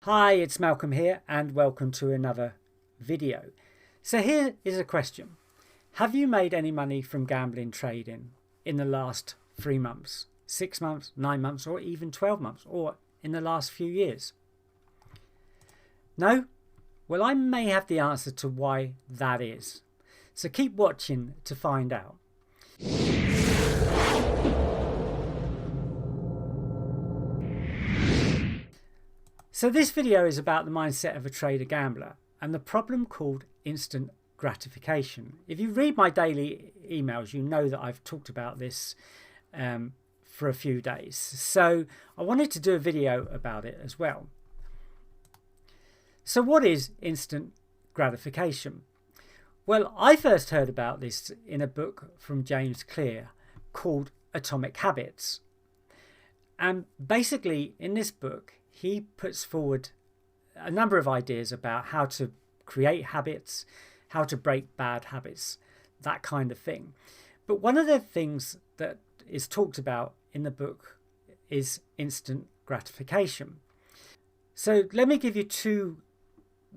Hi, it's Malcolm here and welcome to another video. So here is a question. Have you made any money from gambling trading in the last 3 months, 6 months, 9 months, or even 12 months, or in the last few years? No? Well, I may have the answer to why that is. So keep watching to find out. So this video is about the mindset of a trader gambler and the problem called instant gratification. If you read my daily emails, you know that I've talked about this for a few days. So I wanted to do a video about it as well. So what is instant gratification? Well, I first heard about this in a book from James Clear called Atomic Habits. And basically in this book, he puts forward a number of ideas about how to create habits, how to break bad habits, that kind of thing. But one of the things that is talked about in the book is instant gratification. So let me give you two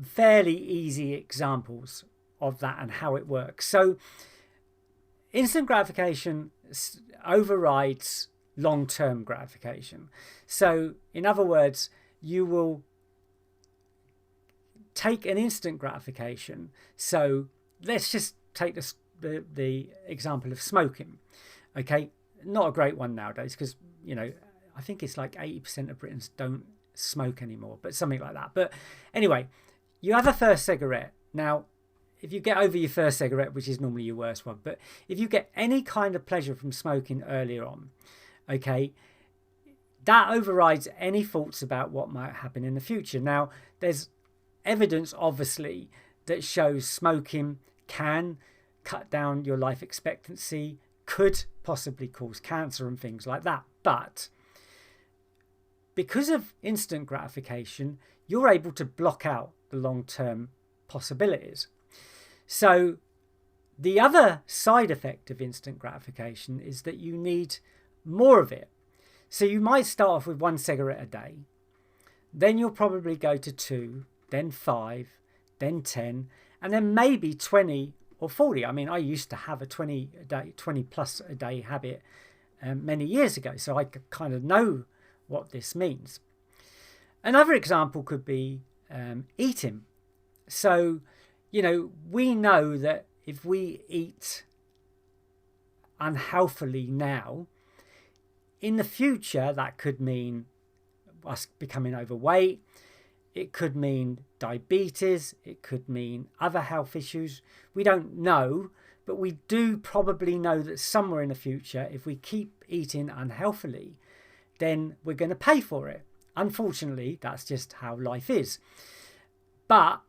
fairly easy examples of that and how it works. So instant gratification overrides long-term gratification. So in other words, you will take an instant gratification. So let's just take the example of smoking. Okay, not a great one nowadays because, you know, I think it's like 80% of Britons don't smoke anymore, but something like that. But anyway, you have a first cigarette. Now, if you get over your first cigarette, which is normally your worst one, but if you get any kind of pleasure from smoking earlier on, okay, that overrides any thoughts about what might happen in the future. Now, there's evidence, obviously, that shows smoking can cut down your life expectancy, could possibly cause cancer and things like that. But because of instant gratification, you're able to block out the long-term possibilities. So the other side effect of instant gratification is that you need more of it. So you might start off with 1 cigarette a day, then you'll probably go to 2, then 5, then 10, and then maybe 20 or 40. I mean, I used to have a 20 plus a day habit many years ago, so I kind of know what this means. Another example could be eating. So, you know, we know that if we eat unhealthily now, in the future, that could mean us becoming overweight. It could mean diabetes. It could mean other health issues. We don't know, but we do probably know that somewhere in the future, if we keep eating unhealthily, then we're going to pay for it. Unfortunately, that's just how life is. But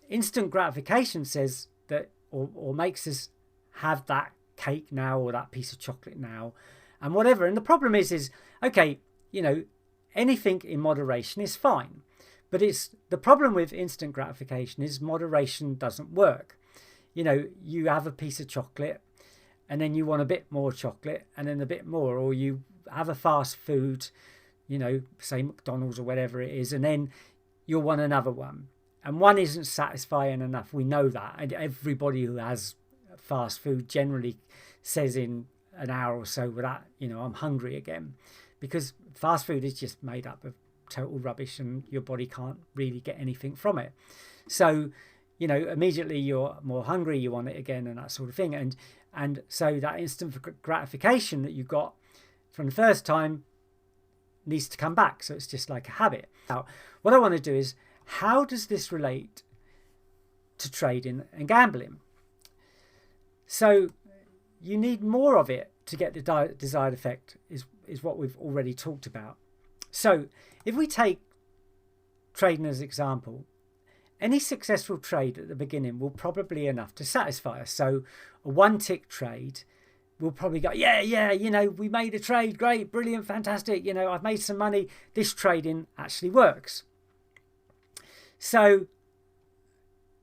instant gratification says that, or makes us have that cake now or that piece of chocolate now and whatever. And the problem is okay, you know, anything in moderation is fine. But it's the problem with instant gratification is moderation doesn't work. You know, you have a piece of chocolate and then you want a bit more chocolate and then a bit more, or you have a fast food, you know, say McDonald's or whatever it is, and then you'll want another one. And one isn't satisfying enough. We know that. And everybody who has fast food generally says in an hour or so without, you know, I'm hungry again, because fast food is just made up of total rubbish and your body can't really get anything from it. So, you know, immediately you're more hungry, you want it again and that sort of thing. And so that instant gratification that you got from the first time needs to come back. So it's just like a habit. Now, what I want to do is, how does this relate to trading and gambling? So you need more of it to get the desired effect is what we've already talked about. So if we take trading as an example, any successful trade at the beginning will probably be enough to satisfy us. So a 1-tick trade will probably go, yeah, you know, we made a trade, great, brilliant, fantastic, you know, I've made some money, this trading actually works. So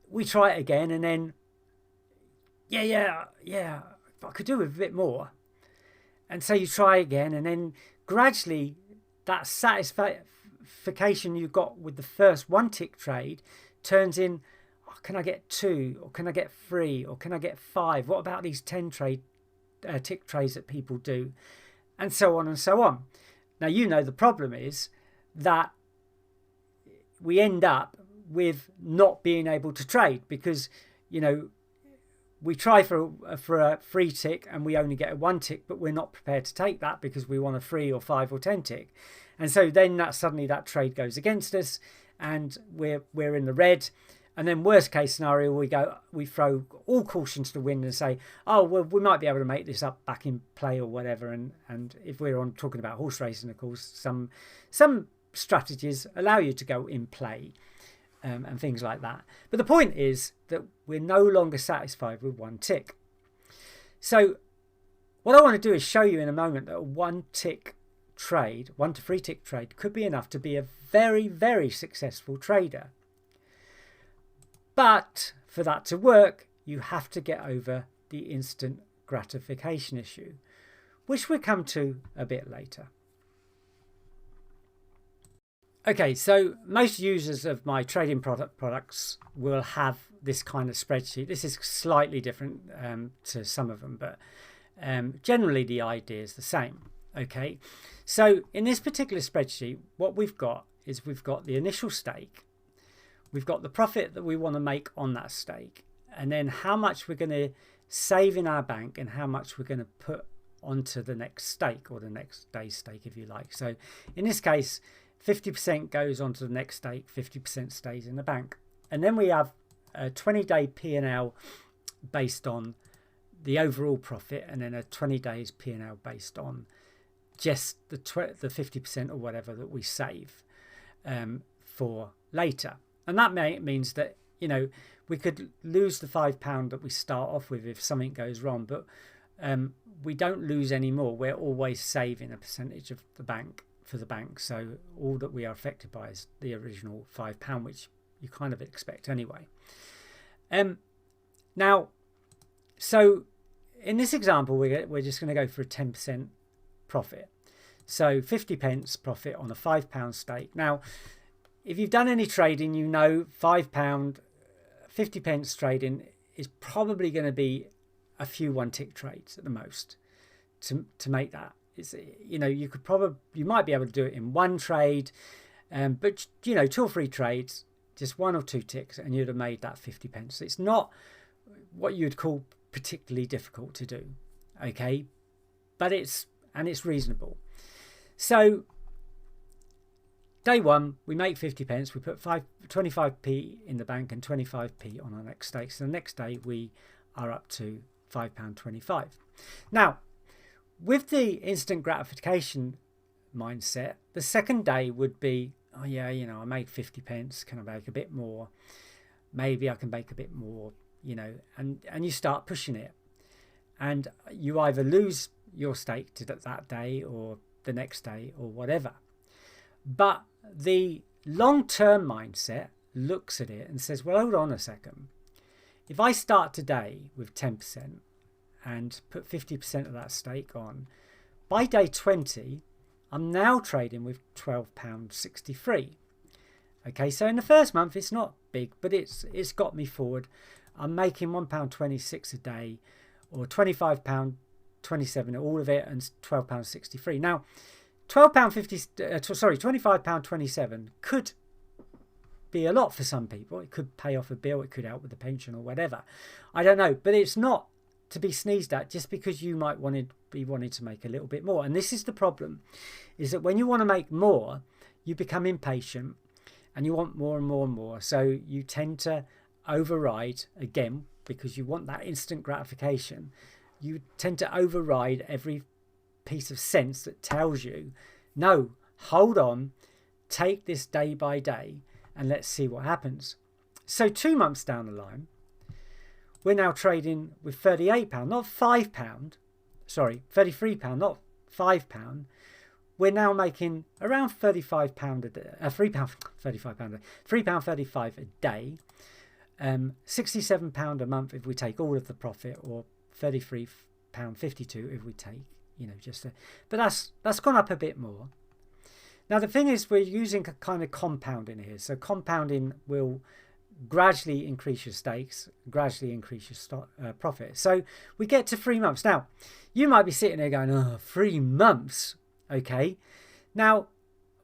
we try it again and then, yeah, I could do with a bit more. And so you try again and then gradually that gratification you got with the first one tick trade turns in, oh, can I get 2, or can I get 3, or can I get 5? What about these 10 tick trades that people do? And so on and so on. Now, the problem is that we end up with not being able to trade because, we try for a 3 tick and we only get a 1 tick, but we're not prepared to take that because we want a 3 or 5 or 10 tick. And so then suddenly that trade goes against us and we're in the red. And then worst case scenario, we throw all caution to the wind and say, oh, well, we might be able to make this up back in play or whatever. And if we're talking about horse racing, of course, some strategies allow you to go in play and things like that. But the point is that we're no longer satisfied with 1 tick. So what I want to do is show you in a moment that a 1 tick trade, 1 to 3 tick trade, could be enough to be a very, very successful trader. But for that to work, you have to get over the instant gratification issue, which we'll come to a bit later. Okay, so most users of my trading products will have this kind of spreadsheet. This is slightly different to some of them, but generally the idea is the same. Okay, so in this particular spreadsheet, what we've got is we've got the initial stake, we've got the profit that we want to make on that stake, and then how much we're going to save in our bank and how much we're going to put onto the next stake, or the next day's stake if you like. So in this case, 50% goes onto the next stake, 50% stays in the bank. And then we have a 20-day P&L based on the overall profit, and then a 20 days P&L based on just the 50% or whatever that we save for later. And that means that, we could lose the £5 that we start off with if something goes wrong, but we don't lose any more. We're always saving a percentage of the bank for the bank, so all that we are affected by is the original £5, which you kind of expect anyway. Now, so in this example, we're just going to go for a 10% profit, so 50p profit on a £5 stake. Now, if you've done any trading, £5, 50p trading is probably going to be a few 1 tick trades at the most to make that. It's, you might be able to do it in 1 trade, but 2 or 3 trades, just 1 or 2 ticks, and you'd have made that 50p. It's not what you'd call particularly difficult to do, okay, but it's reasonable. So day 1, we make 50p, we put 25p in the bank and 25p on our next stake. So the next day we are up to £5.25. Now, with the instant gratification mindset, the second day would be, oh yeah, I made 50p, can I make a bit more? Maybe I can make a bit more, and you start pushing it. And you either lose your stake to that day or the next day or whatever. But the long-term mindset looks at it and says, well, hold on a second. If I start today with 10%, and put 50% of that stake on, by day 20, I'm now trading with £12.63. Okay, so in the first month, it's not big, but it's got me forward. I'm making £1.26 a day, or £25.27, all of it, and £12.63. Now, £25.27 could be a lot for some people. It could pay off a bill, it could help with the pension or whatever. I don't know, but it's not to be sneezed at just because you might be wanting to make a little bit more. And this is the problem, is that when you want to make more, you become impatient and you want more and more and more. So you tend to override, again, because you want that instant gratification, you tend to override every piece of sense that tells you, no, hold on, take this day by day and let's see what happens. So 2 months down the line, we're now trading with £38, not £5. Sorry, £33, not £5. We're now making around £35 a day, £3.35 a day, £67 a month if we take all of the profit, or £33.52 if we take, but that's gone up a bit more. Now the thing is, we're using a kind of compounding here. So compounding will gradually increase your stakes, gradually increase your profit. So we get to 3 months. Now, you might be sitting there going, oh, 3 months. Okay. Now,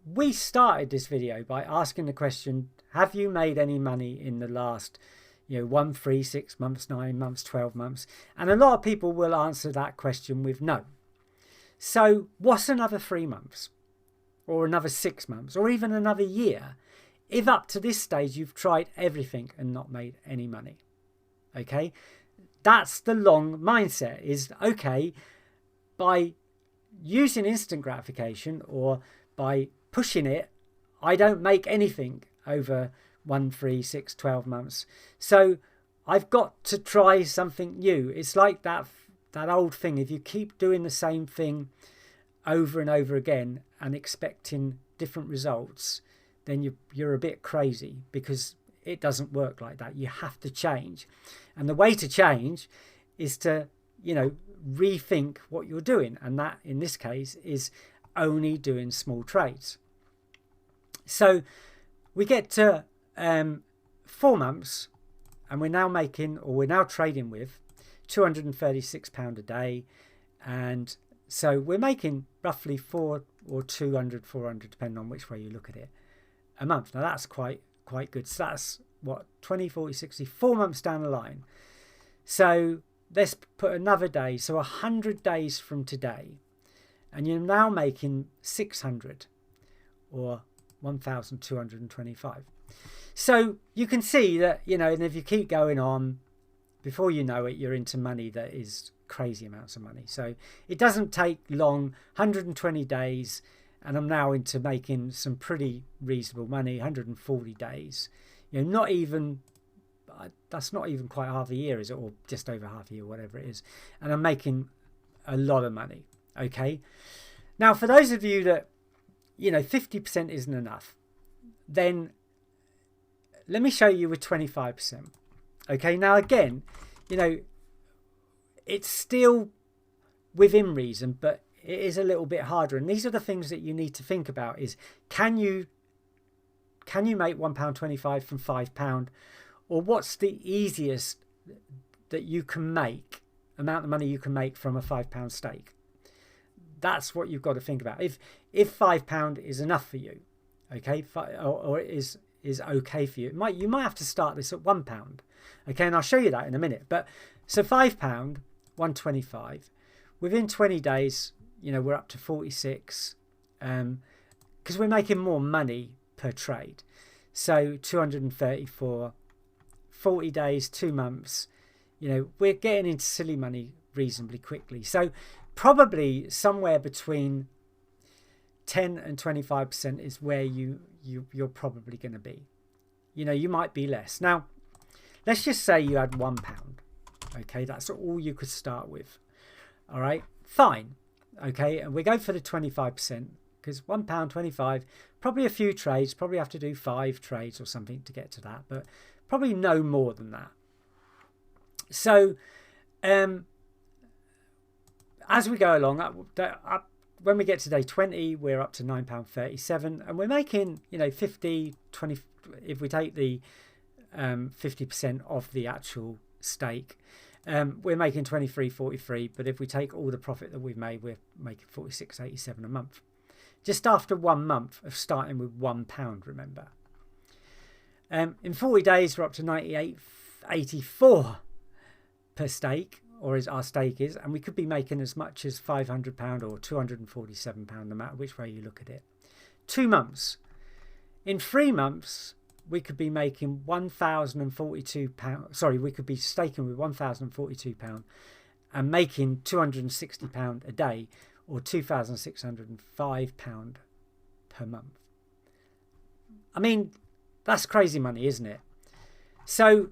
we started this video by asking the question, have you made any money in the last 1, 3, 6 months, 9 months, 12 months? And a lot of people will answer that question with no. So what's another 3 months? Or another 6 months? Or even another year? If up to this stage you've tried everything and not made any money. Okay? That's the long mindset, is, okay, by using instant gratification or by pushing it, I don't make anything over 1, 3, 6, 12 months. So I've got to try something new. It's like that old thing. If you keep doing the same thing over and over again and expecting different results, then you're a bit crazy, because it doesn't work like that. You have to change. And the way to change is to, rethink what you're doing. And that, in this case, is only doing small trades. So we get to 4 months, and we're now trading with £236 a day. And so we're making roughly 400 or 200, 400, depending on which way you look at it, a month. Now that's quite good. So that's what, 20, 40, 60, 4 months down the line. So let's put another day. So 100 days from today, and you're now making 600 or 1,225. So you can see that, and if you keep going on, before you know it, you're into money that is crazy amounts of money. So it doesn't take long, 120 days, and I'm now into making some pretty reasonable money. 140 days, not even, that's not even quite half a year, is it? Or just over half a year, whatever it is. And I'm making a lot of money. Okay. Now, for those of you that, 50% isn't enough, then let me show you with 25%. Okay. Now, again, it's still within reason, but it is a little bit harder. And these are the things that you need to think about: is can you make £1.25 from £5, or what's the easiest that you can make, amount of money you can make from a £5 stake? That's what you've got to think about. If £5 is enough for you, okay, or is okay for you, you might have to start this at £1. Okay, and I'll show you that in a minute. But so £5, 125. Within 20 days, we're up to 46, because we're making more money per trade. So 234, 40 days, 2 months, we're getting into silly money reasonably quickly. So probably somewhere between 10 and 25% is where you're probably going to be. You might be less. Now, let's just say you had £1. Okay, that's all you could start with. All right, fine. Okay, and we go for the 25%, because £1.25, probably a few trades, probably have to do 5 trades or something to get to that, but probably no more than that. So as we go along, when we get to day 20, we're up to £9.37, and we're making 50, 20, if we take the 50% of the actual stake, we're making 23.43, but if we take all the profit that we've made, we're making 46.87 a month, just after 1 month of starting with £1, remember. In 40 days, we're up to 98.84 per stake, or as our stake is, and we could be making as much as £500 or £247, no matter which way you look at it. 2 months. In 3 months, we could be making £1,042. Sorry, we could be staking with £1,042 and making £260 a day, or £2,605 per month. I mean, that's crazy money, isn't it? So,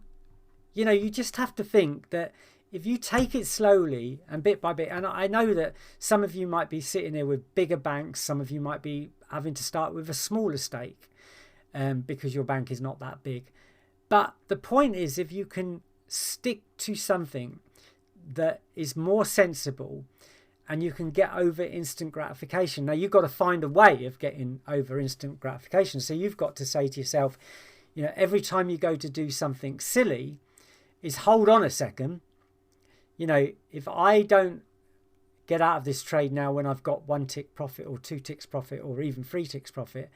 you just have to think that if you take it slowly and bit by bit, and I know that some of you might be sitting there with bigger banks, some of you might be having to start with a smaller stake, because your bank is not that big. But the point is, if you can stick to something that is more sensible and you can get over instant gratification. Now, you've got to find a way of getting over instant gratification. So you've got to say to yourself, you know, every time you go to do something silly, is hold on a second. You know, if I don't get out of this trade now when I've got 1 tick profit or 2 ticks profit or even 3 ticks profit,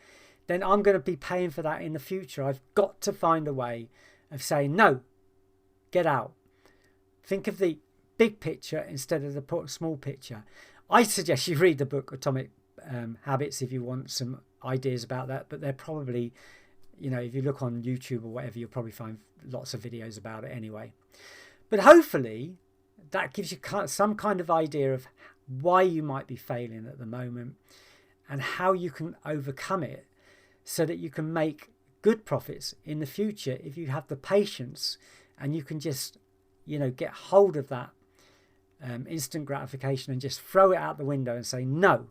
then I'm going to be paying for that in the future. I've got to find a way of saying, no, get out. Think of the big picture instead of the small picture. I suggest you read the book Atomic Habits if you want some ideas about that, but they're probably, you know, if you look on YouTube or whatever, you'll probably find lots of videos about it anyway. But hopefully that gives you some kind of idea of why you might be failing at the moment and how you can overcome it so that you can make good profits in the future if you have the patience and you can just, you know, get hold of that instant gratification and just throw it out the window and say, no,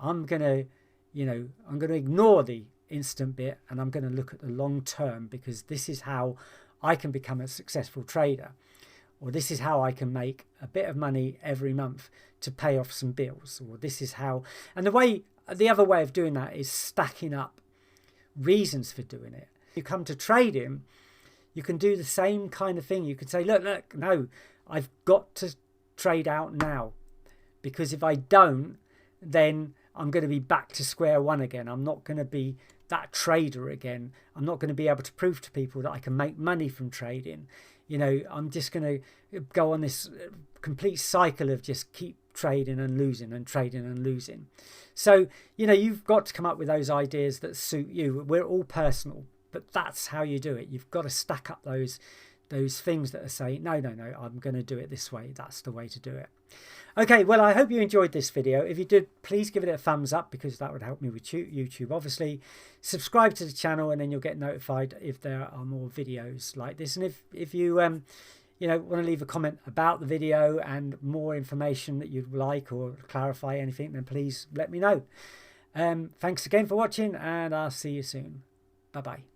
I'm going to ignore the instant bit and I'm going to look at the long term, because this is how I can become a successful trader, or this is how I can make a bit of money every month to pay off some bills, or this is how. And the other way of doing that is stacking up reasons for doing it. You come to trading, you can do the same kind of thing. You could say, look, no, I've got to trade out now, because if I don't, then I'm going to be back to square one again. I'm not going to be that trader again. I'm not going to be able to prove to people that I can make money from trading. You know, I'm just going to go on this complete cycle of just keep trading and losing and trading and losing. So, you know, you've got to come up with those ideas that suit you. We're all personal, but that's how you do it. You've got to stack up those things that are saying, no, I'm going to do it this way. That's the way to do it. Okay, well, I hope you enjoyed this video. If you did, please give it a thumbs up, because that would help me with YouTube, obviously. Subscribe to the channel and then you'll get notified if there are more videos like this. And if you you know, want to leave a comment about the video and more information that you'd like or clarify anything, then please let me know. Thanks again for watching, and I'll see you soon. Bye-bye.